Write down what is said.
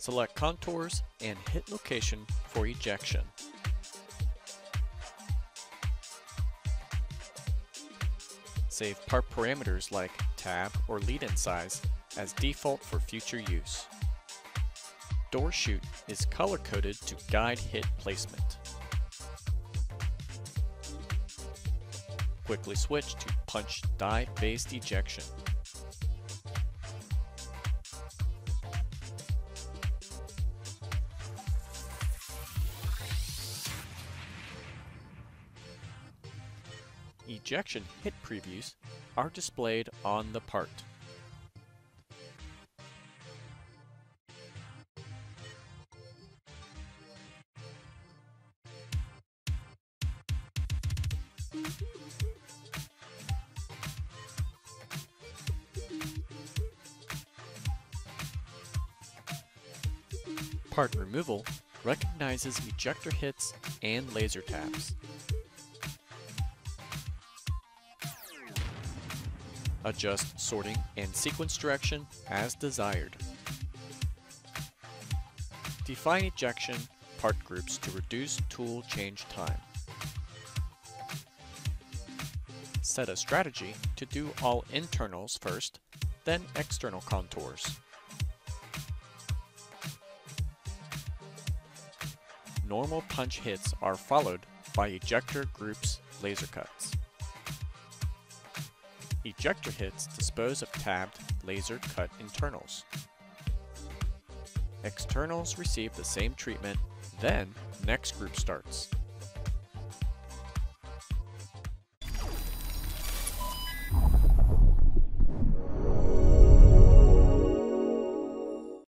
Select contours and hit location for ejection. Save part parameters like tab or lead-in size as default for future use. Door chute is color-coded to guide hit placement. Quickly switch to punch die-based ejection. Ejection hit previews are displayed on the part. Part removal recognizes ejector hits and laser tabs. Adjust sorting and sequence direction as desired. Define ejection part groups to reduce tool change time. Set a strategy to do all internals first, then external contours. Normal punch hits are followed by ejector groups laser cuts. Ejector hits dispose of tabbed laser cut internals. Externals receive the same treatment, then next group starts.